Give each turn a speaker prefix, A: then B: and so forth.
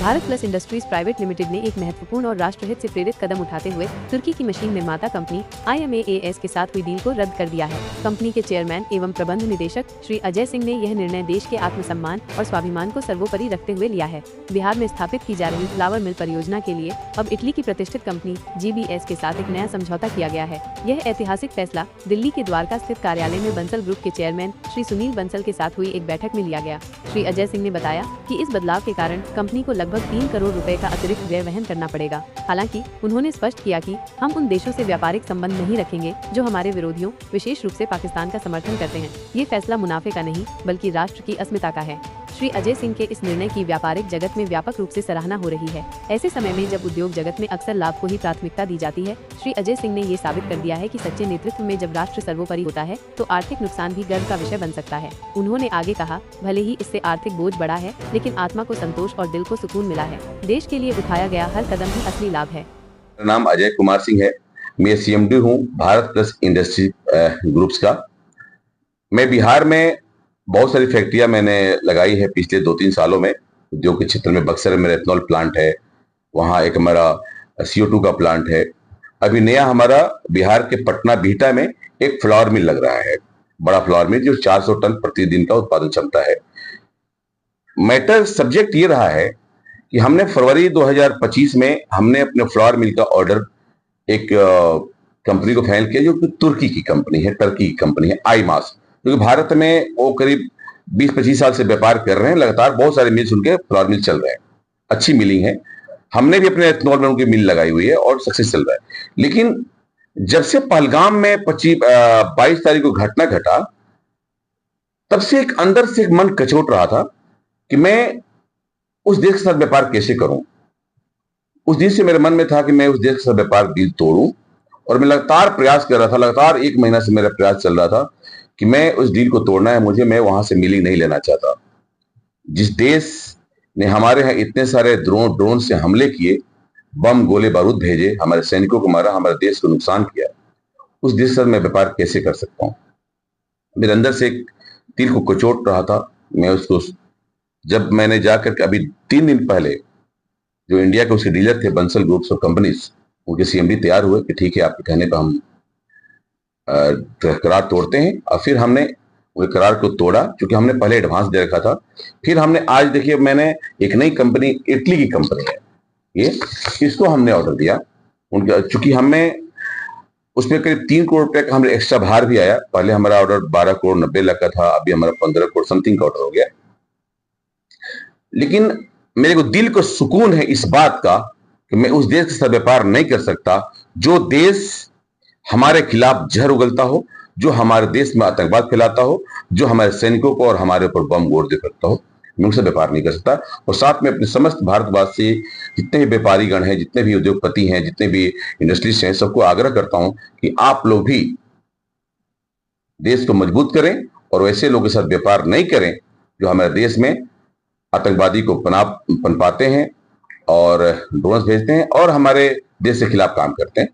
A: Bharat plus industries private limited ने एक महत्वपूर्ण और राष्ट्रहित से प्रेरित कदम उठाते हुए तुर्की की मशीन निर्माता कंपनी IMAAS के साथ हुई डील को रद्द कर दिया है। कंपनी के चेयरमैन एवं प्रबंध निदेशक श्री अजय सिंह ने यह निर्णय देश के आत्मसम्मान और स्वाभिमान को सर्वोपरि रखते हुए लिया है। बिहार में स्थापित की जा रही फ्लावर मिल परियोजना के लिए अब इटली की प्रतिष्ठित कंपनी GBS के साथ एक नया समझौता किया गया है। यह ऐतिहासिक फैसला दिल्ली के द्वारका स्थित कार्यालय में बंसल ग्रुप के चेयरमैन श्री सुनील बंसल के साथ हुई एक बैठक में लिया गया। श्री अजय सिंह ने बताया कि इस बदलाव के कारण कंपनी को लगभग 3 करोड़ रुपए का अतिरिक्त व्यय वहन करना पड़ेगा। हालांकि उन्होंने स्पष्ट किया कि हम उन देशों से व्यापारिक संबंध नहीं रखेंगे जो हमारे विरोधियों, विशेष रूप से पाकिस्तान का समर्थन करते हैं। ये फैसला मुनाफे का नहीं बल्कि राष्ट्र की अस्मिता का है। श्री अजय सिंह के इस निर्णय की व्यापारिक जगत में व्यापक रूप से सराहना हो रही है। ऐसे समय में जब उद्योग जगत में अक्सर लाभ को ही प्राथमिकता दी जाती है, श्री अजय सिंह ने ये साबित कर दिया है कि सच्चे नेतृत्व में जब राष्ट्र सर्वोपरि होता है तो आर्थिक नुकसान भी गर्व का विषय बन सकता है। उन्होंने आगे कहा, भले ही इससे आर्थिक बोझ बढ़ा है, लेकिन आत्मा को संतोष और दिल को सुकून मिला है। देश के लिए उठाया गया हर कदम ही असली लाभ है।
B: मेरा नाम अजय कुमार सिंह है। मैं CMD हूँ भारत प्लस इंडस्ट्री ग्रुप्स का। मैं बिहार में बहुत सारी फैक्ट्रियां मैंने लगाई है पिछले 2-3 सालों में। उद्योग के क्षेत्र में बक्सर में एथेनॉल प्लांट है, वहाँ एक हमारा CO2 का प्लांट है। अभी नया हमारा बिहार के पटना बिहटा में एक फ्लावर मिल लग रहा है, बड़ा फ्लावर मिल जो 400 टन प्रतिदिन का उत्पादन क्षमता है। मैटर सब्जेक्ट ये रहा है कि हमने फरवरी 2025 में हमने अपने फ्लावर मिल का ऑर्डर एक कंपनी को फाइनल किया जो कि तुर्की की कंपनी है, टर्की की कंपनी है IMAS, क्योंकि भारत में वो करीब 20-25 साल से व्यापार कर रहे हैं। लगातार बहुत सारे मिल्स उनके फ्लावर मिल चल रहे हैं, अच्छी मिलिंग है। हमने भी अपने एथेनॉल में उनकी मिल लगाई हुई है और सक्सेस चल रहा है। लेकिन जब से पहलगाम में 22 तारीख को घटना घटा, तब से एक अंदर से एक मन कचोट रहा था कि मैं उस देश के साथ व्यापार कैसे करूं। उस दिन से मेरे मन में था कि मैं उस देश के साथ व्यापार डील तोड़ूं, और मैं लगातार प्रयास कर रहा था। लगातार 1 महीना से मेरा प्रयास चल रहा था कि मैं उस डील को तोड़ना है मुझे। मैं वहां से मिलिंग नहीं लेना चाहता। जिस देश ने हमारे यहाँ इतने सारे ड्रोन से हमले किए, बम गोले बारूद भेजे, हमारे सैनिकों को मारा, हमारे देश को नुकसान किया, उस देश के साथ मैं व्यापार कैसे कर सकता हूँ। मेरे अंदर से एक दिल को कचोट रहा था। मैं उसको जब मैंने जाकर के अभी 3 दिन पहले जो इंडिया के उसके डीलर थे बंसल ग्रुप्स ऑफ कंपनीज, उनके CMD तैयार हुए कि ठीक है आपके कहने पर हम करार तोड़ते हैं। और फिर हमने वो करार को तोड़ा, क्योंकि हमने पहले एडवांस दे रखा था। फिर हमने आज देखिए, मैंने एक नई कंपनी, इटली की कंपनी है ये, इसको हमने ऑर्डर दिया उनका, चूंकि हमें उसमें करीब 3 करोड़ रुपए का हमें एक्स्ट्रा भार भी आया। पहले हमारा ऑर्डर 12 करोड़ 90 लाख का था, अभी हमारा 15 करोड़ समथिंग का ऑर्डर हो गया। लेकिन मेरे को दिल को सुकून है इस बात का कि मैं उस देश के साथ व्यापार नहीं कर सकता जो देश हमारे खिलाफ जहर उगलता हो, जो हमारे देश में आतंकवाद फैलाता हो, जो हमारे सैनिकों को और हमारे ऊपर बम गोर दे करता हो। मैं उनसे व्यापार नहीं कर सकता। और साथ में अपने समस्त भारतवासी जितने भी व्यापारीगण हैं, जितने भी उद्योगपति हैं, जितने भी इंडस्ट्रीज हैं, सबको आग्रह करता हूं कि आप लोग भी देश को मजबूत करें और वैसे लोगों के साथ व्यापार नहीं करें जो हमारे देश में आतंकवादी को पनपाते हैं और ड्रोन भेजते हैं और हमारे देश के खिलाफ काम करते हैं।